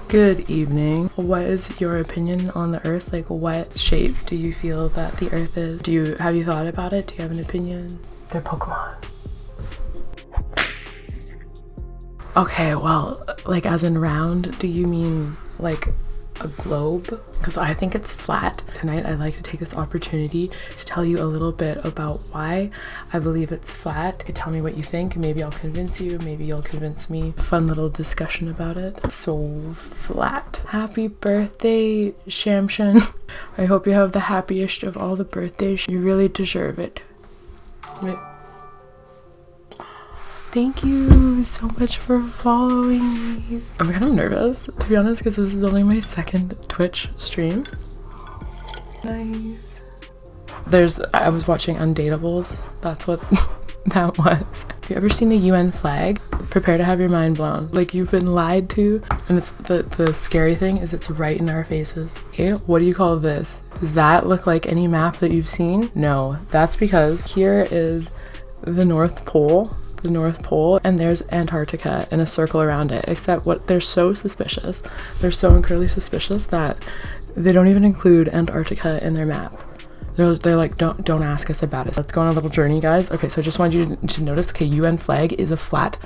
Good evening. What is your opinion on the earth? Like, what shape do you feel that the earth is? Have you thought about it? Do you have an opinion? They're Pokemon. Okay, well, like as in round, do you mean like a globe? Because I think it's flat. Tonight I'd like to take this opportunity to tell you a little bit about why I believe it's flat. You could tell me what you think. Maybe I'll convince you, maybe you'll convince me. Fun little discussion about it. So flat. Happy birthday, Shamshan. I hope you have the happiest of all the birthdays. You really deserve it. Thank you so much for following me. I'm kind of nervous, to be honest, because this is only my second Twitch stream. Nice. I was watching Undateables. That's what that was. Have you ever seen the UN flag? Prepare to have your mind blown. Like, you've been lied to. And it's the scary thing is it's right in our faces. Okay, what do you call this? Does that look like any map that you've seen? No, that's because here is the North Pole. And there's Antarctica and a circle around it, except they're so suspicious, they're so incredibly suspicious that they don't even include Antarctica in their map. They're like, don't ask us about it. Let's go on a little journey, guys. Okay, so I just wanted you to notice, okay, UN flag is a flat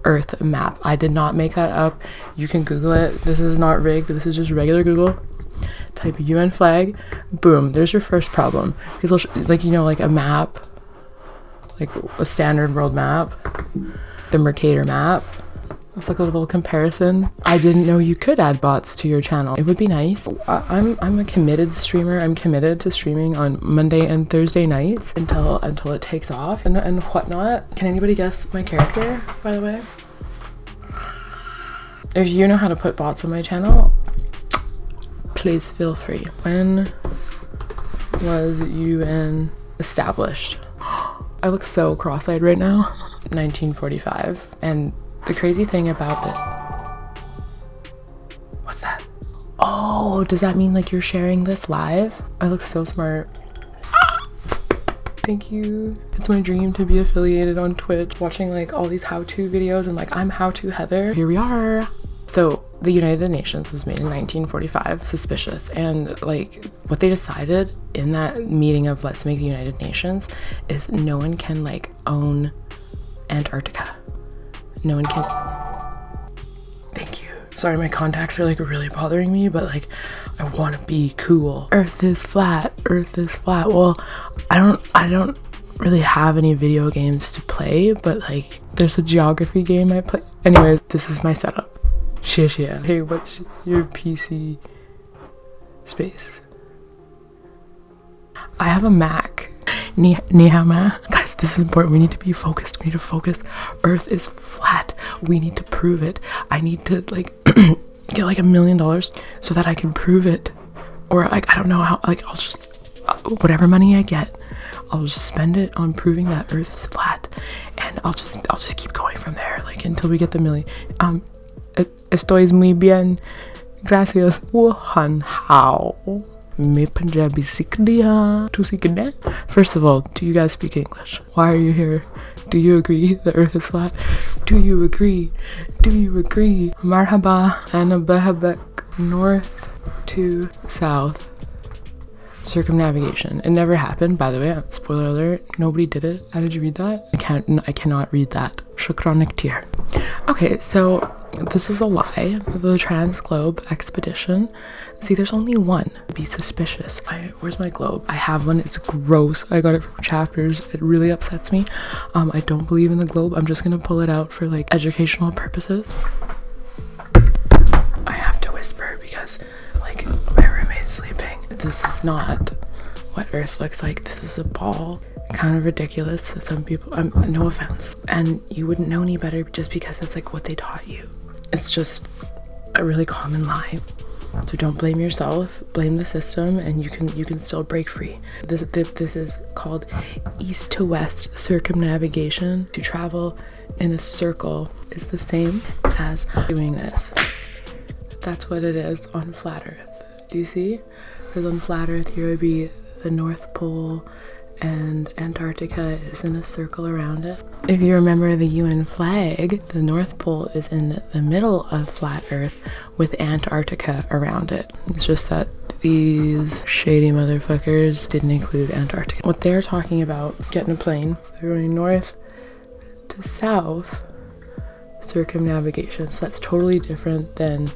earth map. I did not make that up. You can Google it. This is not rigged. This is just regular Google. Type UN flag, boom, there's your first problem. Because like, you know, like a map, like a standard world map, the Mercator map. Let's look at a little comparison. I didn't know you could add bots to your channel. It would be nice. I'm a committed streamer. I'm committed to streaming on Monday and Thursday nights until it takes off and whatnot. Can anybody guess my character, by the way? If you know how to put bots on my channel, please feel free. When was UN established? I look so cross-eyed right now. 1945. And the crazy thing about it... What's that? Oh, does that mean like you're sharing this live? I look so smart. Thank you. It's my dream to be affiliated on Twitch, watching like all these how-to videos and like I'm how-to Heather. Here we are. So the United Nations was made in 1945, suspicious, and like what they decided in that meeting of let's make the United Nations is no one can like own Antarctica. No one can. Thank you. Sorry, my contacts are like really bothering me, but like I want to be cool. Earth is flat. Earth is flat. Well, I don't really have any video games to play, but like there's a geography game I play. Anyways, this is my setup. Yeah. Hey, what's your PC space? I have a Mac. Ni hao ma. Guys, this is important. We need to be focused. We need to focus. Earth is flat. We need to prove it. I need to like get like $1 million so that I can prove it. Or like, I don't know how, like I'll just, whatever money I get, I'll just spend it on proving that Earth is flat. And I'll just keep going from there, like until we get the million. Estoy muy bien. Gracias. Wuhan how? Me Punjabi sikh diya. Tu sikh ne? First of all, do you guys speak English? Why are you here? Do you agree the earth is flat? Do you agree? Do you agree? Marhaba. Anabahabek. North to south. Circumnavigation. It never happened, by the way. Spoiler alert. Nobody did it. How did you read that? I cannot read that. Shukran tier. Okay, so this is a lie. The Trans-Globe Expedition. See, there's only one. Be suspicious. Where's my globe? I have one. It's gross. I got it from Chapters. It really upsets me. I don't believe in the globe. I'm just gonna pull it out for like educational purposes. I have to whisper because like my roommate's sleeping. This is not what Earth looks like. This is a ball. Kind of ridiculous that some people, no offense, and you wouldn't know any better just because that's like what they taught you. It's just a really common lie. So don't blame yourself, blame the system, and you can still break free. This is called east to west circumnavigation. To travel in a circle is the same as doing this. That's what it is on flat Earth. Do you see? Because on flat Earth here would be the North Pole and Antarctica is in a circle around it. If you remember the UN flag, the North Pole is in the middle of flat Earth with Antarctica around it. It's just that these shady motherfuckers didn't include Antarctica. What they're talking about, getting a plane, they're going north to south, circumnavigation. So that's totally different than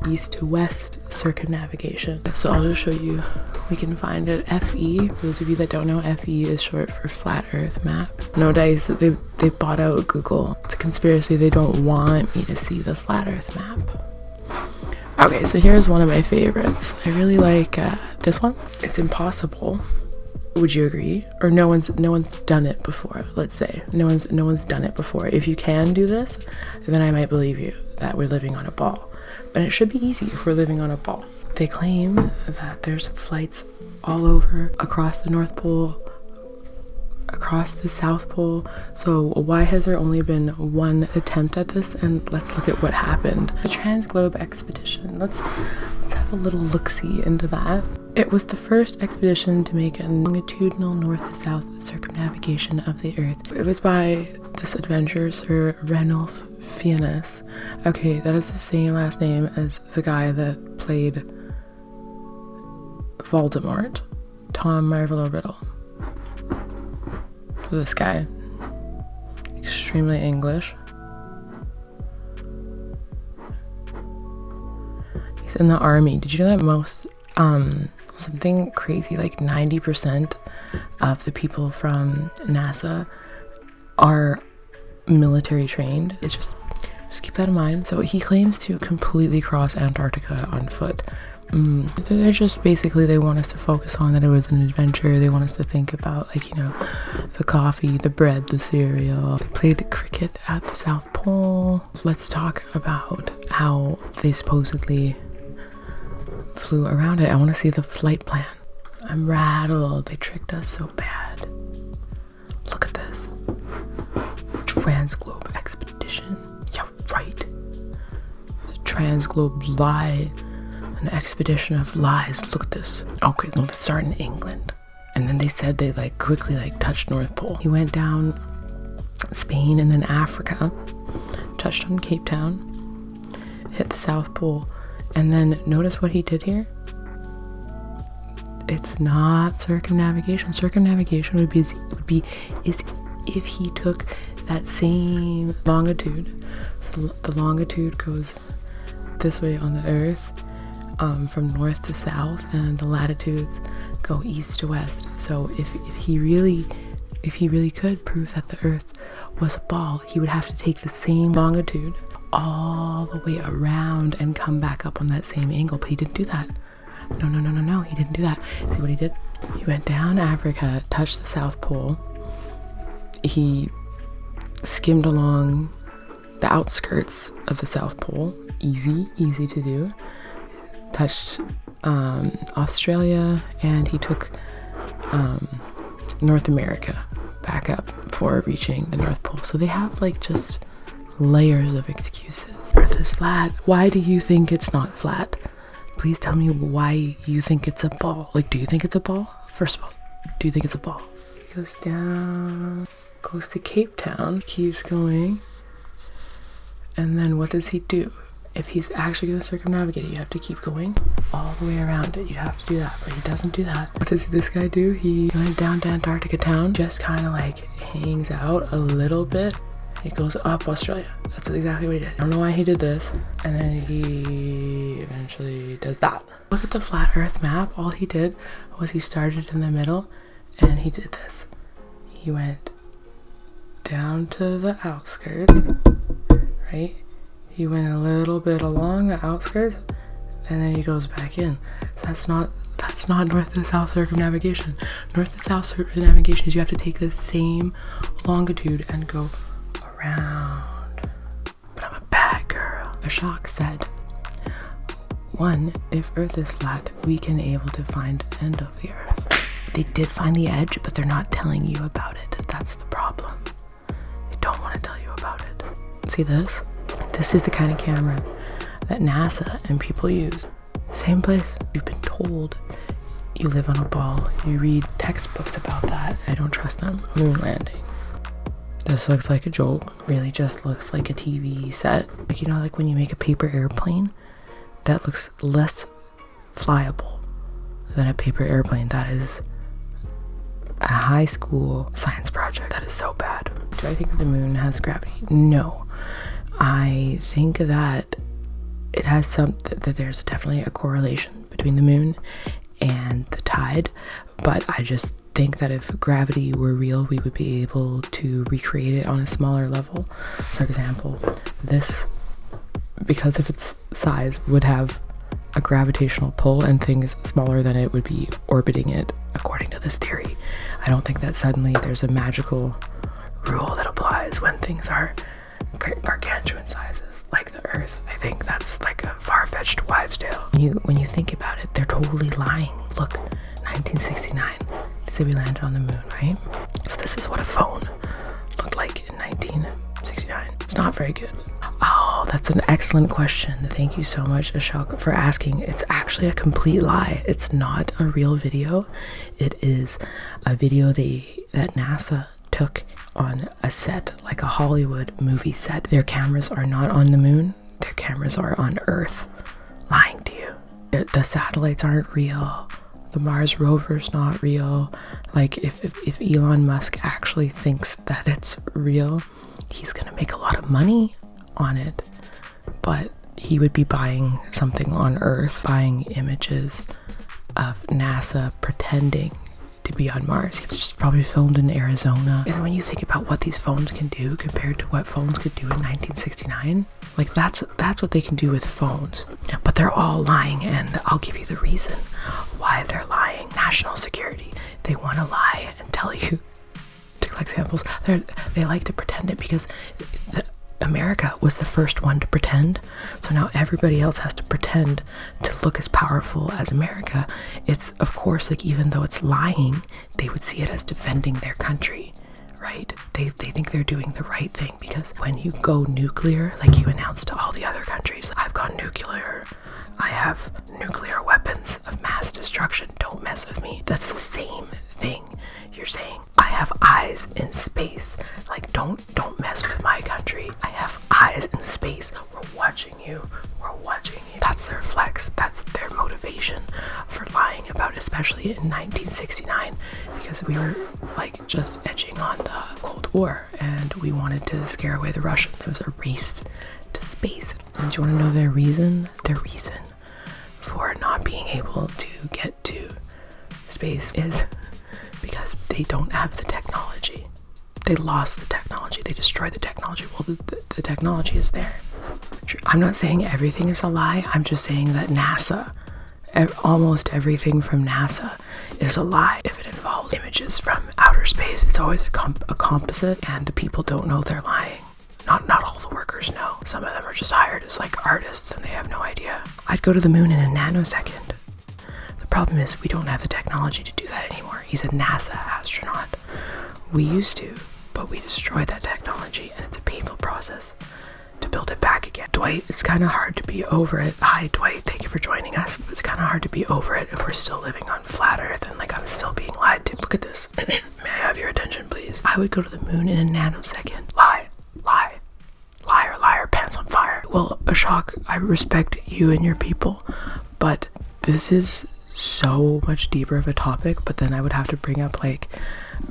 east to west circumnavigation. So I'll just show you. We can find it. FE, for those of you that don't know, FE is short for Flat Earth Map. No dice, they bought out Google. It's a conspiracy. They don't want me to see the Flat Earth Map. Okay, so here's one of my favorites. I really like this one. It's impossible. Would you agree? Or no one's done it before, let's say. No one's done it before. If you can do this, then I might believe you that we're living on a ball. But it should be easy if we're living on a ball. They claim that there's flights all over, across the North Pole, across the South Pole. So why has there only been one attempt at this? And let's look at what happened. The Transglobe expedition. Let's have a little look-see into that. It was the first expedition to make a longitudinal north to south circumnavigation of the Earth. It was by this adventurer, Sir Ranulph Fiennes. Okay, that is the same last name as the guy that played Voldemort, Tom Marvolo Riddle. So this guy, extremely English. He's in the army. Did you know that most, something crazy, like 90% of the people from NASA are military trained? It's just keep that in mind. So he claims to completely cross Antarctica on foot. They're just basically, they want us to focus on that it was an adventure. They want us to think about, like, you know, the coffee, the bread, the cereal. They played cricket at the South Pole. Let's talk about how they supposedly flew around it. I want to see the flight plan. I'm rattled. They tricked us so bad. Look at this. Transglobe expedition. Yeah, right. The Transglobe lie. An expedition of lies. Look at this. Okay, no, let's start in England. And then they said they quickly touched North Pole. He went down Spain and then Africa, touched on Cape Town, hit the South Pole, and then notice what he did here? It's not circumnavigation. Circumnavigation would be if he took that same longitude. So the longitude goes this way on the Earth. From north to south, and the latitudes go east to west. So if he really could prove that the Earth was a ball, he would have to take the same longitude all the way around and come back up on that same angle. But he didn't do that. No, he didn't do that. See what he did? He went down Africa, touched the South Pole. He skimmed along the outskirts of the South Pole. Easy to do. Touched Australia, and he took North America back up before reaching the North Pole. So they have just layers of excuses. Earth is flat. Why do you think it's not flat? Please tell me why you think it's a ball. Do you think it's a ball? First of all, do you think it's a ball? He goes down, goes to Cape Town, keeps going, and then what does he do? If he's actually going to circumnavigate it, you have to keep going all the way around it. You have to do that, but he doesn't do that. What does this guy do? He went down to Antarctica town, just kind of hangs out a little bit. He goes up Australia. That's exactly what he did. I don't know why he did this. And then he eventually does that. Look at the flat Earth map. All he did was he started in the middle and he did this. He went down to the outskirts, right? He went a little bit along the outskirts, and then he goes back in. So that's not north to south circumnavigation. North to south circumnavigation is you have to take the same longitude and go around. But I'm a bad girl. Ashok said, 1, if Earth is flat, we can able to find the end of the Earth. They did find the edge, but they're not telling you about it. That's the problem. They don't want to tell you about it. See this? This is the kind of camera that NASA and people use. Same place. You've been told you live on a ball. You read textbooks about that. I don't trust them. Moon landing. This looks like a joke. Really just looks like a TV set. Like, you know, like when you make a paper airplane, that looks less flyable than a paper airplane. That is a high school science project. That is so bad. Do I think that the moon has gravity? No. I think that it has that there's definitely a correlation between the moon and the tide, but I just think that if gravity were real, we would be able to recreate it on a smaller level. For example, this, because of its size, would have a gravitational pull, and things smaller than it would be orbiting it, according to this theory. I don't think that suddenly there's a magical rule that applies when things are gargantuan sizes like the Earth. I think that's like a far-fetched wives' tale. When you think about it, they're totally lying. Look, 1969, they say we landed on the moon, right? So this is what a phone looked like in 1969. It's not very good. Oh, that's an excellent question. Thank you so much, Ashok, for asking. It's actually a complete lie. It's not a real video. It is a video that NASA took on a set, like a Hollywood movie set. Their cameras are not on the moon. Their cameras are on Earth. Lying to you. The satellites aren't real. The Mars rover's not real. Like, if Elon Musk actually thinks that it's real, he's gonna make a lot of money on it, but he would be buying something on Earth, buying images of NASA pretending to be on Mars. It's just probably filmed in Arizona. And when you think about what these phones can do compared to what phones could do in 1969, like that's what they can do with phones. But they're all lying, and I'll give you the reason why they're lying. National security. They want to lie and tell you, to collect samples. They like to pretend it because America was the first one to pretend, so now everybody else has to pretend to look as powerful as America. It's, of course, like, even though it's lying, they would see it as defending their country, right? They think they're doing the right thing, because when you go nuclear, like you announce to all the other countries, I've gone nuclear, I have nuclear weapons of mass destruction, don't mess with me. That's the same thing you're saying. I have eyes in space. Like, don't mess with my country. I have eyes in space. We're watching you. We're watching you. That's their flex. That's their motivation for lying about, especially in 1969, because we were like just edging on the Cold War and we wanted to scare away the Russians. It was a race to space. And do you want to know their reason? Their reason for not being able to get to space is because they don't have the technology. They lost the technology. They destroyed the technology. Well, the technology is there. I'm not saying everything is a lie. I'm just saying that NASA, almost everything from NASA is a lie if it involves images from outer space. It's always a composite, and the people don't know they're lying. Not all the workers know. Some of them are just hired as like artists and they have no idea. I'd go to the moon in a nanosecond. The problem is we don't have the technology to do that anymore. He's a NASA astronaut. We used to, but we destroyed that technology, and it's a painful process to build it back again. Dwight, it's kind of hard to be over it. Hi, Dwight, thank you for joining us. It's kind of hard to be over it if we're still living on flat Earth and like I'm still being lied to. Look at this. May I have your attention, please? I would go to the moon in a nanosecond. Lie. Liar, liar, pants on fire. Well, Ashok, I respect you and your people, but this is so much deeper of a topic. But then I would have to bring up like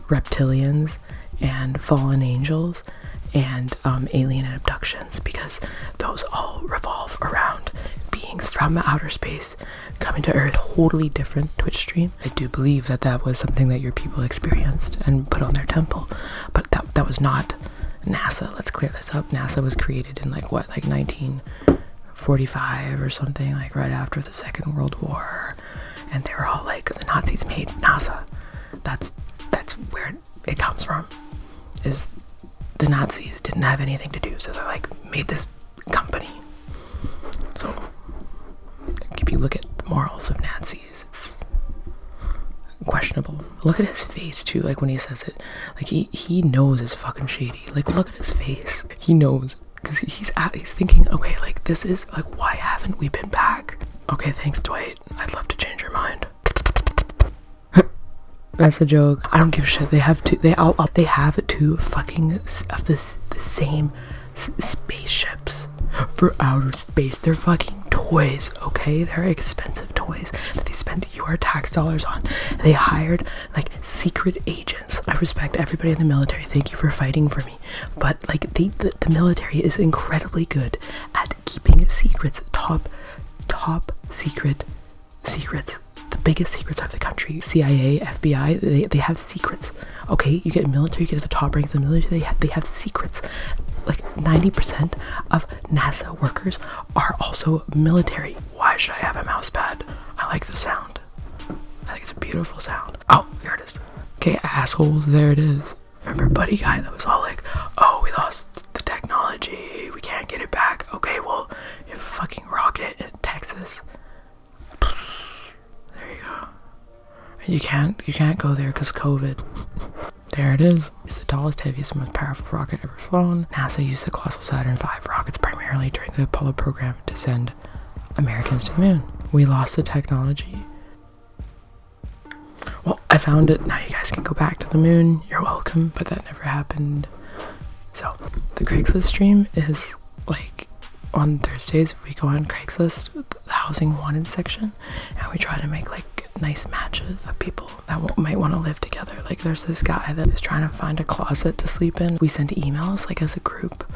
reptilians and fallen angels and alien abductions, because those all revolve around beings from outer space coming to Earth. Totally different Twitch stream. I do believe that was something that your people experienced and put on their temple, but that was not NASA. Let's clear this up. NASA was created in like 1945 or something, like right after the Second World War, and they were all like, the Nazis made NASA. That's where it comes from, is the Nazis didn't have anything to do, so they like made this company. So if you look at the morals of Nazis, it's questionable. Look at his face too, like when he says it, like he knows it's fucking shady. Like, look at his face. He knows, because he's thinking, okay, like this is like, why haven't we been back? Okay, thanks, Dwight. I'd love to change your mind. That's a joke. I don't give a shit. They have two. They have two fucking of the same spaceships for outer space. They're fucking toys, okay? They're expensive toys that they spend your tax dollars on. They hired like secret agents. I respect everybody in the military. Thank you for fighting for me. But like the military is incredibly good at keeping secrets, top secrets. The biggest secrets of the country. CIA, FBI, they have secrets. Okay, you get military, you get to the top rank of the military, they have secrets. Like 90% of NASA workers are also military. Why should I have a mouse pad? I like the sound. I think it's a beautiful sound. Oh, here it is. Okay, assholes, there it is. Remember Buddy Guy that was all like, oh, we lost the technology, we can't get it back. Okay, well, you have a fucking rocket in Texas. There you go. You can't go there because COVID. There it is. It's the tallest, heaviest, most powerful rocket ever flown. NASA used the colossal Saturn V rockets primarily during the Apollo program to send Americans to the moon. We lost the technology. Well, I found it. Now you guys can go back to the moon. You're welcome. But that never happened. So, the Craigslist stream is like on Thursdays. We go on Craigslist, the housing wanted section, and we try to make like nice matches of people that might want to live together. Like there's this guy that is trying to find a closet to sleep in. We send emails like as a group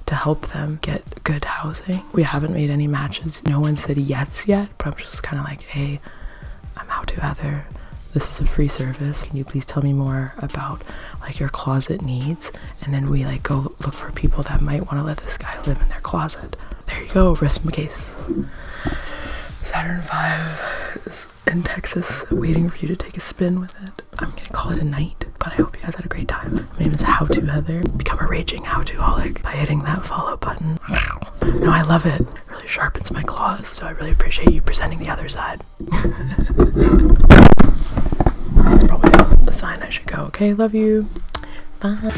to help them get good housing. We haven't made any matches. No one said yes yet, but I'm just kind of like, hey, I'm How To Heather. This is a free service. Can you please tell me more about like your closet needs? And then we like go look for people that might want to let this guy live in their closet. There you go, rest my case. Saturn V is in Texas, waiting for you to take a spin with it. I'm gonna call it a night, but I hope you guys had a great time. My name is How To Heather. Become a raging how-to-holic by hitting that follow button. No, I love it. It really sharpens my claws, so I really appreciate you presenting the other side. That's probably the sign I should go. Okay, love you. Bye.